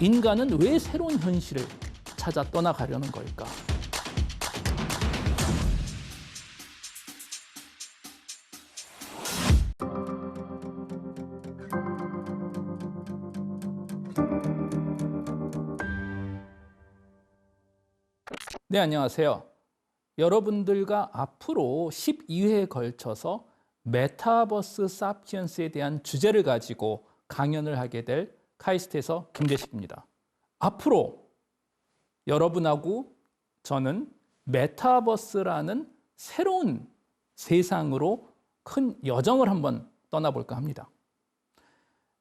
인간은 왜 새로운 현실을 찾아 떠나가려는 걸까? 네, 안녕하세요. 여러분들과 앞으로 12회에 걸쳐서 메타버스 사피엔스에 대한 주제를 가지고 강연을 하게 될 카이스트에서 김대식입니다. 앞으로 여러분하고 저는 메타버스라는 새로운 세상으로 큰 여정을 한번 떠나볼까 합니다.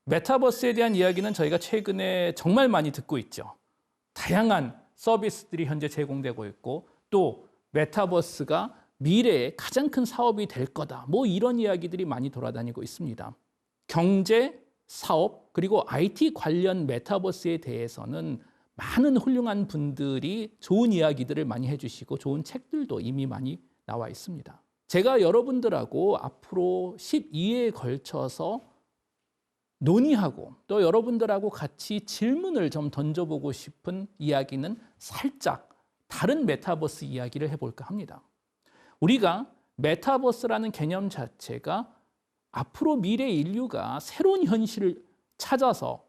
메타버스에 대한 이야기는 저희가 최근에 정말 많이 듣고 있죠. 다양한 서비스들이 현재 제공되고 있고 또 메타버스가 미래의 가장 큰 사업이 될 거다. 뭐 이런 이야기들이 많이 돌아다니고 있습니다. 경제, 사업, 그리고 IT 관련 메타버스에 대해서는 많은 훌륭한 분들이 좋은 이야기들을 많이 해주시고 좋은 책들도 이미 많이 나와 있습니다. 제가 여러분들하고 앞으로 12회에 걸쳐서 논의하고 또 여러분들하고 같이 질문을 좀 던져보고 싶은 이야기는 살짝 다른 메타버스 이야기를 해볼까 합니다. 우리가 메타버스라는 개념 자체가 앞으로 미래 인류가 새로운 현실을 찾아서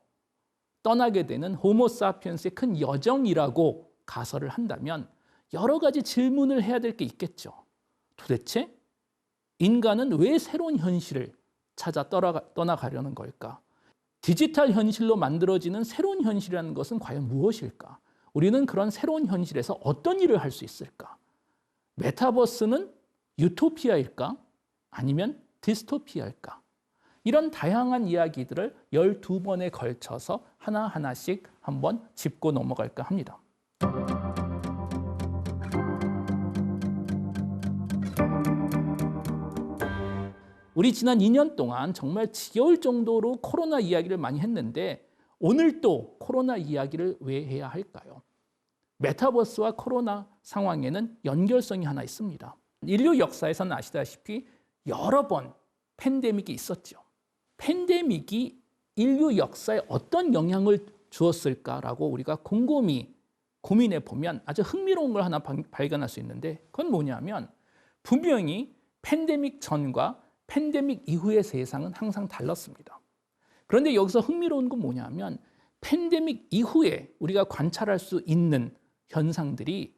떠나게 되는 호모사피엔스의 큰 여정이라고 가설을 한다면 여러 가지 질문을 해야 될 게 있겠죠. 도대체 인간은 왜 새로운 현실을 찾아 떠나가려는 걸까? 디지털 현실로 만들어지는 새로운 현실이라는 것은 과연 무엇일까? 우리는 그런 새로운 현실에서 어떤 일을 할 수 있을까? 메타버스는 유토피아일까? 아니면 디스토피아일까? 이런 다양한 이야기들을 12번에 걸쳐서 하나하나씩 한번 짚고 넘어갈까 합니다. 우리 지난 2년 동안 정말 지겨울 정도로 코로나 이야기를 많이 했는데 오늘 또 코로나 이야기를 왜 해야 할까요? 메타버스와 코로나 상황에는 연결성이 하나 있습니다. 인류 역사에서는 아시다시피 여러 번 팬데믹이 있었죠. 팬데믹이 인류 역사에 어떤 영향을 주었을까라고 우리가 곰곰이 고민해 보면 아주 흥미로운 걸 하나 발견할 수 있는데 그건 뭐냐면 분명히 팬데믹 전과 팬데믹 이후의 세상은 항상 달랐습니다. 그런데 여기서 흥미로운 건 뭐냐면 팬데믹 이후에 우리가 관찰할 수 있는 현상들이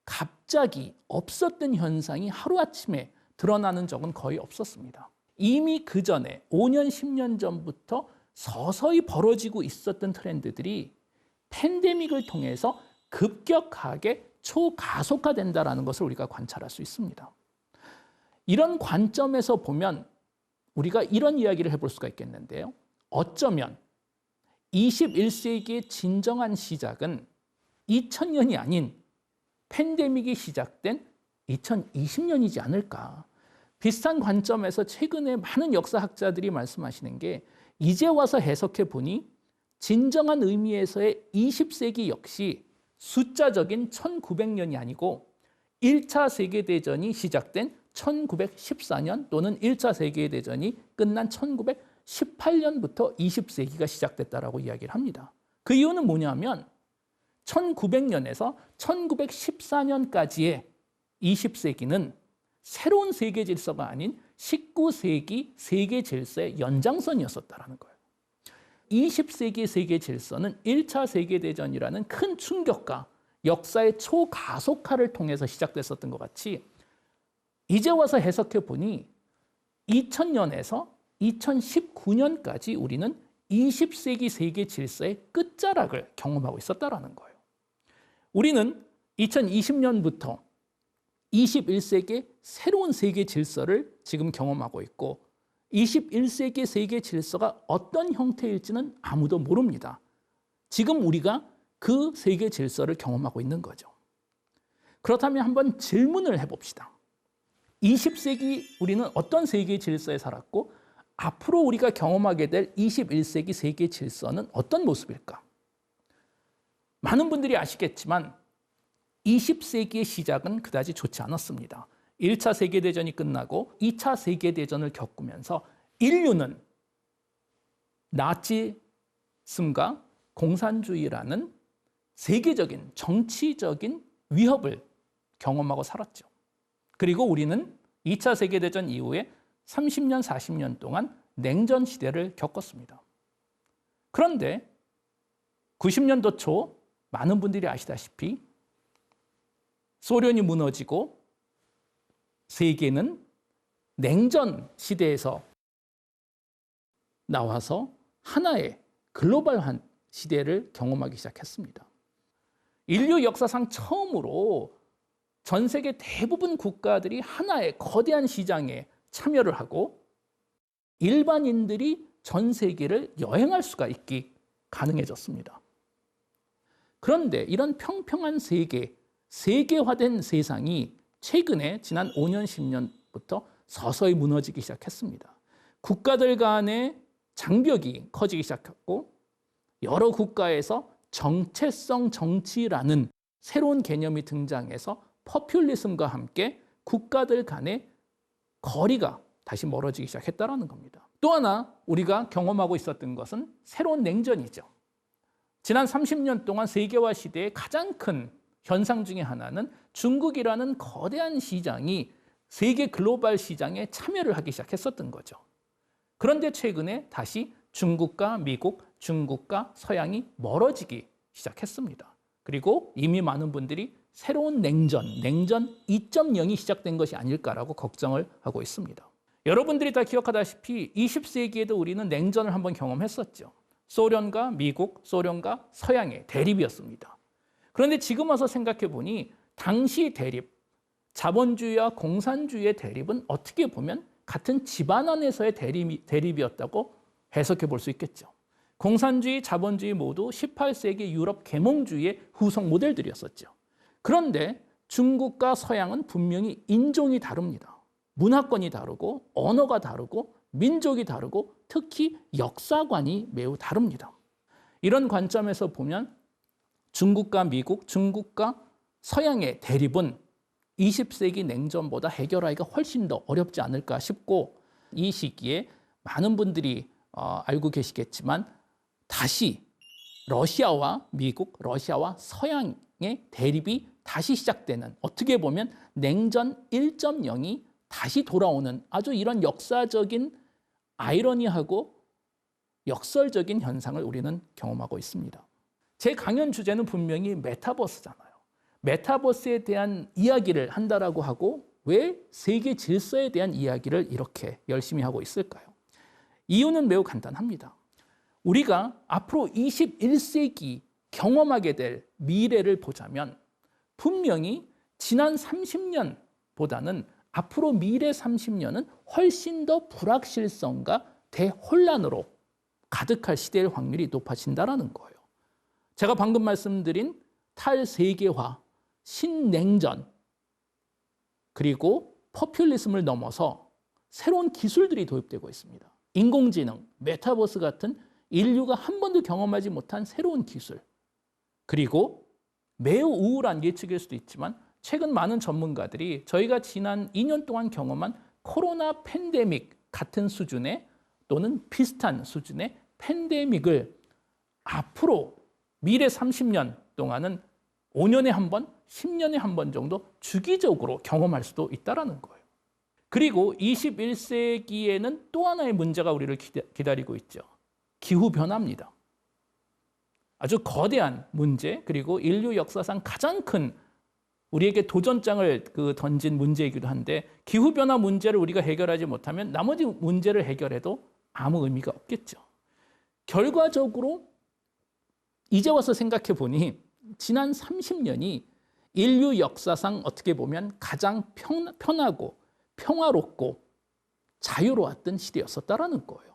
갑자기 없었던 현상이 하루아침에 드러나는 적은 거의 없었습니다. 이미 그 전에 5년, 10년 전부터 서서히 벌어지고 있었던 트렌드들이 팬데믹을 통해서 급격하게 초가속화된다는 것을 우리가 관찰할 수 있습니다. 이런 관점에서 보면 우리가 이런 이야기를 해볼 수가 있겠는데요. 어쩌면 21세기의 진정한 시작은 2000년이 아닌 팬데믹이 시작된 2020년이지 않을까. 비슷한 관점에서 최근에 많은 역사학자들이 말씀하시는 게 이제 와서 해석해 보니 진정한 의미에서의 20세기 역시 숫자적인 1900년이 아니고 1차 세계대전이 시작된 1914년 또는 1차 세계대전이 끝난 1918년부터 20세기가 시작됐다라고 이야기를 합니다. 그 이유는 뭐냐면 1900년에서 1914년까지의 20세기는 새로운 세계 질서가 아닌 19세기 세계 질서의 연장선이었었다는 거예요. 20세기 세계 질서는 1차 세계대전이라는 큰 충격과 역사의 초가속화를 통해서 시작됐었던 것 같이 이제 와서 해석해 보니 2000년에서 2019년까지 우리는 20세기 세계 질서의 끝자락을 경험하고 있었다는 거예요. 우리는 2020년부터 21세기의 새로운 세계 질서를 지금 경험하고 있고 21세기 세계 질서가 어떤 형태일지는 아무도 모릅니다. 지금 우리가 그 세계 질서를 경험하고 있는 거죠. 그렇다면 한번 질문을 해봅시다. 20세기 우리는 어떤 세계 질서에 살았고 앞으로 우리가 경험하게 될 21세기 세계 질서는 어떤 모습일까? 많은 분들이 아시겠지만 20세기의 시작은 그다지 좋지 않았습니다. 1차 세계대전이 끝나고 2차 세계대전을 겪으면서 인류는 나치즘과 공산주의라는 세계적인 정치적인 위협을 경험하고 살았죠. 그리고 우리는 2차 세계대전 이후에 30년, 40년 동안 냉전 시대를 겪었습니다. 그런데 90년도 초 많은 분들이 아시다시피 소련이 무너지고 세계는 냉전 시대에서 나와서 하나의 글로벌한 시대를 경험하기 시작했습니다. 인류 역사상 처음으로 전 세계 대부분 국가들이 하나의 거대한 시장에 참여를 하고 일반인들이 전 세계를 여행할 수가 있기 가능해졌습니다. 그런데 이런 평평한 세계, 세계화된 세상이 최근에 지난 5년, 10년부터 서서히 무너지기 시작했습니다. 국가들 간의 장벽이 커지기 시작했고 여러 국가에서 정체성 정치라는 새로운 개념이 등장해서 포퓰리즘과 함께 국가들 간의 거리가 다시 멀어지기 시작했다는 겁니다. 또 하나 우리가 경험하고 있었던 것은 새로운 냉전이죠. 지난 30년 동안 세계화 시대의 가장 큰 현상 중에 하나는 중국이라는 거대한 시장이 세계 글로벌 시장에 참여를 하기 시작했었던 거죠. 그런데 최근에 다시 중국과 미국, 중국과 서양이 멀어지기 시작했습니다. 그리고 이미 많은 분들이 새로운 냉전 2.0이 시작된 것이 아닐까라고 걱정을 하고 있습니다. 여러분들이 다 기억하다시피 20세기에도 우리는 냉전을 한번 경험했었죠. 소련과 미국, 소련과 서양의 대립이었습니다. 그런데 지금 와서 생각해 보니 당시 대립, 자본주의와 공산주의의 대립은 어떻게 보면 같은 집안 안에서의 대립이었다고 해석해 볼 수 있겠죠. 공산주의, 자본주의 모두 18세기 유럽 계몽주의의 후속 모델들이었었죠. 그런데 중국과 서양은 분명히 인종이 다릅니다. 문화권이 다르고 언어가 다르고 민족이 다르고 특히 역사관이 매우 다릅니다. 이런 관점에서 보면 중국과 미국, 중국과 서양의 대립은 20세기 냉전보다 해결하기가 훨씬 더 어렵지 않을까 싶고 이 시기에 많은 분들이 알고 계시겠지만 다시 러시아와 미국, 러시아와 서양의 대립이 다시 시작되는 어떻게 보면 냉전 1.0이 다시 돌아오는 아주 이런 역사적인 아이러니하고 역설적인 현상을 우리는 경험하고 있습니다. 제 강연 주제는 분명히 메타버스잖아요. 메타버스에 대한 이야기를 한다라고 하고 왜 세계 질서에 대한 이야기를 이렇게 열심히 하고 있을까요? 이유는 매우 간단합니다. 우리가 앞으로 21세기 경험하게 될 미래를 보자면 분명히 지난 30년보다는 앞으로 미래 30년은 훨씬 더 불확실성과 대혼란으로 가득할 시대일 확률이 높아진다는 거예요. 제가 방금 말씀드린 탈세계화, 신냉전, 그리고 포퓰리즘을 넘어서 새로운 기술들이 도입되고 있습니다. 인공지능, 메타버스 같은 인류가 한 번도 경험하지 못한 새로운 기술, 그리고 매우 우울한 예측일 수도 있지만 최근 많은 전문가들이 저희가 지난 2년 동안 경험한 코로나 팬데믹 같은 수준의 또는 비슷한 수준의 팬데믹을 앞으로 미래 30년 동안은 5년에 한 번, 10년에 한 번 정도 주기적으로 경험할 수도 있다는 거예요. 그리고 21세기에는 또 하나의 문제가 우리를 기다리고 있죠. 기후변화입니다. 아주 거대한 문제, 그리고 인류 역사상 가장 큰 우리에게 도전장을 던진 문제이기도 한데 기후변화 문제를 우리가 해결하지 못하면 나머지 문제를 해결해도 아무 의미가 없겠죠. 결과적으로 이제 와서 생각해 보니 지난 30년이 인류 역사상 어떻게 보면 가장 편하고 평화롭고 자유로웠던 시대였었다는 거예요.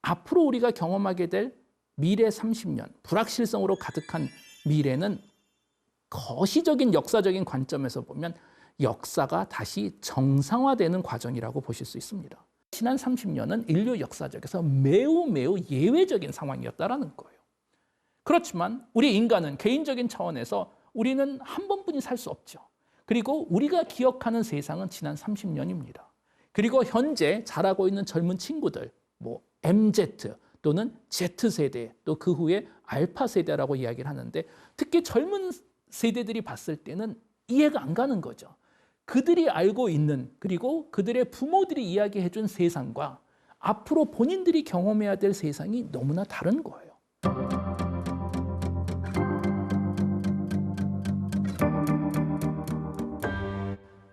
앞으로 우리가 경험하게 될 미래 30년, 불확실성으로 가득한 미래는 거시적인 역사적인 관점에서 보면 역사가 다시 정상화되는 과정이라고 보실 수 있습니다. 지난 30년은 인류 역사적에서 매우 예외적인 상황이었다는 거예요. 그렇지만 우리 인간은 개인적인 차원에서 우리는 한 번뿐이 살 수 없죠. 그리고 우리가 기억하는 세상은 지난 30년입니다. 그리고 현재 자라고 있는 젊은 친구들, MZ 또는 Z세대, 또 그 후에 알파 세대라고 이야기를 하는데 특히 젊은 세대들이 봤을 때는 이해가 안 가는 거죠. 그들이 알고 있는 그리고 그들의 부모들이 이야기해 준 세상과 앞으로 본인들이 경험해야 될 세상이 너무나 다른 거예요.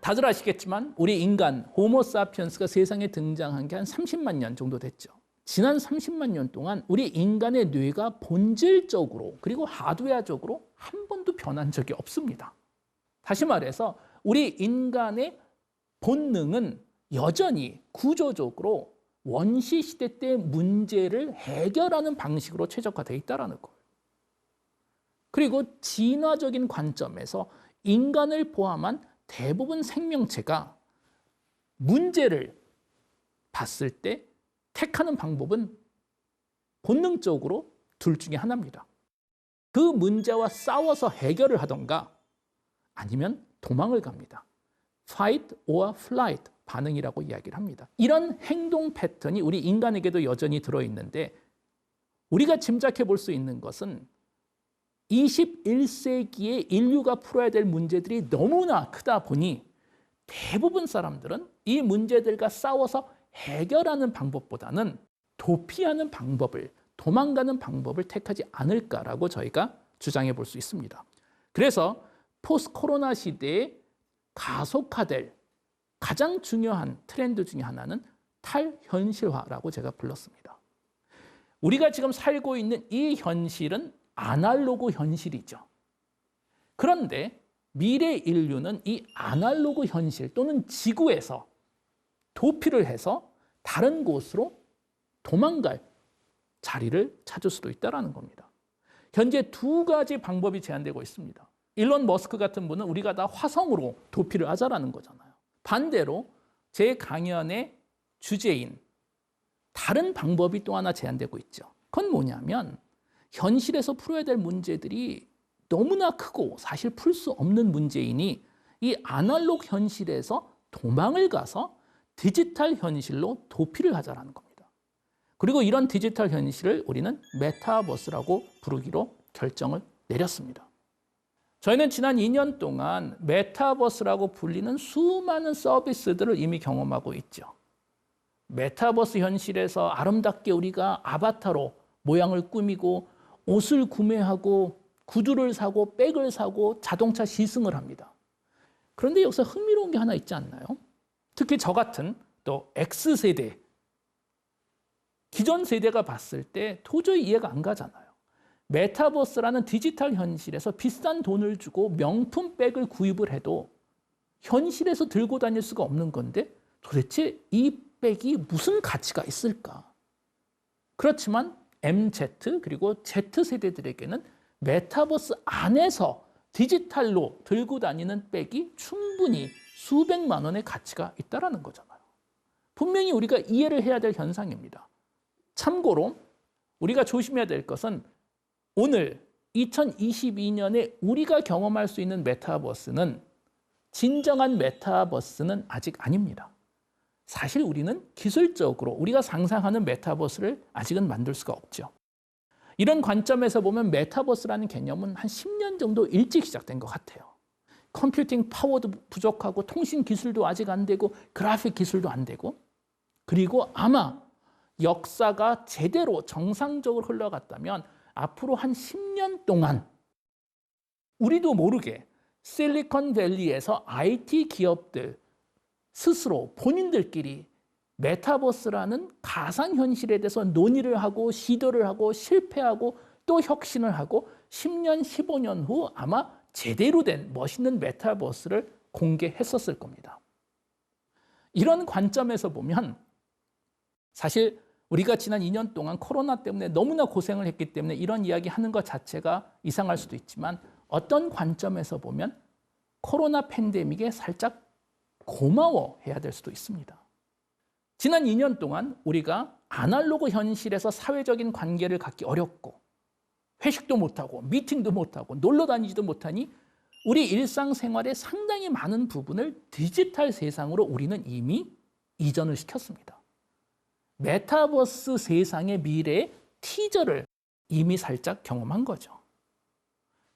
다들 아시겠지만 우리 인간 호모사피엔스가 세상에 등장한 게 한 30만 년 정도 됐죠. 지난 30만 년 동안 우리 인간의 뇌가 본질적으로 그리고 하드웨어적으로 한 번도 변한 적이 없습니다. 다시 말해서 우리 인간의 본능은 여전히 구조적으로 원시 시대 때 문제를 해결하는 방식으로 최적화되어 있다는 거예요. 그리고 진화적인 관점에서 인간을 포함한 대부분 생명체가 문제를 봤을 때 택하는 방법은 본능적으로 둘 중에 하나입니다. 그 문제와 싸워서 해결을 하던가 아니면 도망을 갑니다. Fight or flight 반응이라고 이야기를 합니다. 이런 행동 패턴이 우리 인간에게도 여전히 들어있는데 우리가 짐작해 볼 수 있는 것은 21세기에 인류가 풀어야 될 문제들이 너무나 크다 보니 대부분 사람들은 이 문제들과 싸워서 해결하는 방법보다는 도피하는 방법을, 도망가는 방법을 택하지 않을까라고 저희가 주장해 볼 수 있습니다. 그래서 포스트 코로나 시대에 가속화될 가장 중요한 트렌드 중에 하나는 탈현실화라고 제가 불렀습니다. 우리가 지금 살고 있는 이 현실은 아날로그 현실이죠. 그런데 미래 인류는 이 아날로그 현실 또는 지구에서 도피를 해서 다른 곳으로 도망갈 자리를 찾을 수도 있다는 겁니다. 현재 두 가지 방법이 제한되고 있습니다. 일론 머스크 같은 분은 우리가 다 화성으로 도피를 하자라는 거잖아요. 반대로 제 강연의 주제인 다른 방법이 또 하나 제한되고 있죠. 그건 뭐냐면 현실에서 풀어야 될 문제들이 너무나 크고 사실 풀 수 없는 문제이니 이 아날로그 현실에서 도망을 가서 디지털 현실로 도피를 하자라는 겁니다. 그리고 이런 디지털 현실을 우리는 메타버스라고 부르기로 결정을 내렸습니다. 저희는 지난 2년 동안 메타버스라고 불리는 수많은 서비스들을 이미 경험하고 있죠. 메타버스 현실에서 아름답게 우리가 아바타로 모양을 꾸미고 옷을 구매하고 구두를 사고 백을 사고 자동차 시승을 합니다. 그런데 여기서 흥미로운 게 하나 있지 않나요? 특히 저 같은 또 X세대, 기존 세대가 봤을 때 도저히 이해가 안 가잖아요. 메타버스라는 디지털 현실에서 비싼 돈을 주고 명품 백을 구입을 해도 현실에서 들고 다닐 수가 없는 건데 도대체 이 백이 무슨 가치가 있을까? 그렇지만 MZ 그리고 Z세대들에게는 메타버스 안에서 디지털로 들고 다니는 백이 충분히 수백만 원의 가치가 있다는 거잖아요. 분명히 우리가 이해를 해야 될 현상입니다. 참고로 우리가 조심해야 될 것은 오늘 2022년에 우리가 경험할 수 있는 메타버스는 진정한 메타버스는 아직 아닙니다. 사실 우리는 기술적으로 우리가 상상하는 메타버스를 아직은 만들 수가 없죠. 이런 관점에서 보면 메타버스라는 개념은 한 10년 정도 일찍 시작된 것 같아요. 컴퓨팅 파워도 부족하고 통신 기술도 아직 안 되고 그래픽 기술도 안 되고 그리고 아마 역사가 제대로 정상적으로 흘러갔다면 앞으로 한 10년 동안 우리도 모르게 실리콘밸리에서 IT 기업들 스스로 본인들끼리 메타버스라는 가상현실에 대해서 논의를 하고 시도를 하고 실패하고 또 혁신을 하고 10년, 15년 후 아마 제대로 된 멋있는 메타버스를 공개했었을 겁니다. 이런 관점에서 보면 사실 우리가 지난 2년 동안 코로나 때문에 너무나 고생을 했기 때문에 이런 이야기 하는 것 자체가 이상할 수도 있지만 어떤 관점에서 보면 코로나 팬데믹에 살짝 고마워해야 될 수도 있습니다. 지난 2년 동안 우리가 아날로그 현실에서 사회적인 관계를 갖기 어렵고 회식도 못하고 미팅도 못하고 놀러 다니지도 못하니 우리 일상생활의 상당히 많은 부분을 디지털 세상으로 우리는 이미 이전을 시켰습니다. 메타버스 세상의 미래에 티저를 이미 살짝 경험한 거죠.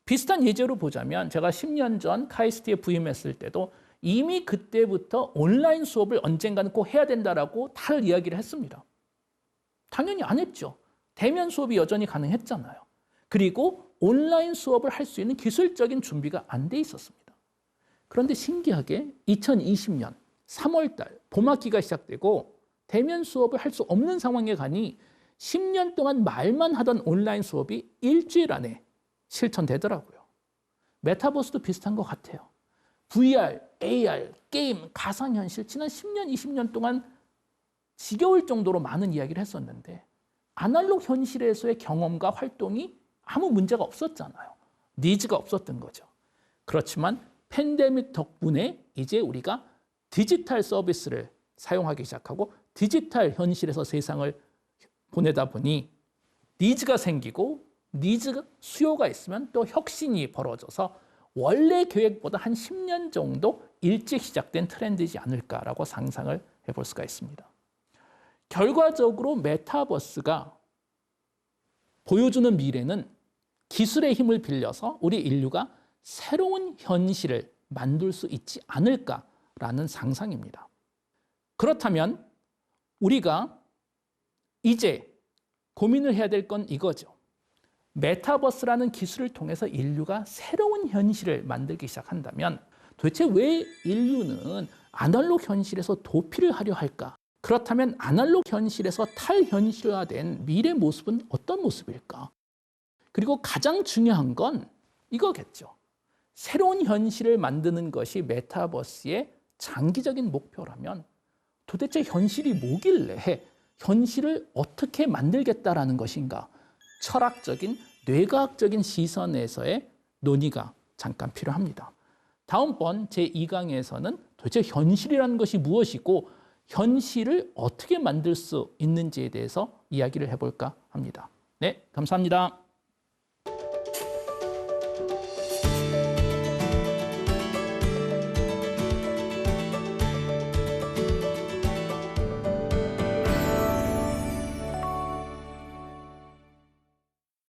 비슷한 예제로 보자면 제가 10년 전 카이스트에 부임했을 때도 이미 그때부터 온라인 수업을 언젠가는 꼭 해야 된다라고 다들 이야기를 했습니다. 당연히 안 했죠. 대면 수업이 여전히 가능했잖아요. 그리고 온라인 수업을 할 수 있는 기술적인 준비가 안 돼 있었습니다. 그런데 신기하게 2020년 3월 달 봄학기가 시작되고 대면 수업을 할 수 없는 상황에 가니 10년 동안 말만 하던 온라인 수업이 일주일 안에 실천되더라고요. 메타버스도 비슷한 것 같아요. VR, AR, 게임, 가상현실 지난 10년, 20년 동안 지겨울 정도로 많은 이야기를 했었는데 아날로그 현실에서의 경험과 활동이 아무 문제가 없었잖아요. 니즈가 없었던 거죠. 그렇지만 팬데믹 덕분에 이제 우리가 디지털 서비스를 사용하기 시작하고 디지털 현실에서 세상을 보내다 보니 니즈가 생기고 니즈가 수요가 있으면 또 혁신이 벌어져서 원래 계획보다 한 10년 정도 일찍 시작된 트렌드이지 않을까라고 상상을 해볼 수가 있습니다. 결과적으로 메타버스가 보여주는 미래는 기술의 힘을 빌려서 우리 인류가 새로운 현실을 만들 수 있지 않을까라는 상상입니다. 그렇다면 우리가 이제 고민을 해야 될 건 이거죠. 메타버스라는 기술을 통해서 인류가 새로운 현실을 만들기 시작한다면 도대체 왜 인류는 아날로그 현실에서 도피를 하려 할까? 그렇다면 아날로그 현실에서 탈현실화된 미래 모습은 어떤 모습일까? 그리고 가장 중요한 건 이거겠죠. 새로운 현실을 만드는 것이 메타버스의 장기적인 목표라면 도대체 현실이 뭐길래 현실을 어떻게 만들겠다라는 것인가? 철학적인, 뇌과학적인 시선에서의 논의가 잠깐 필요합니다. 다음번 제2강에서는 도대체 현실이라는 것이 무엇이고 현실을 어떻게 만들 수 있는지에 대해서 이야기를 해볼까 합니다. 네, 감사합니다.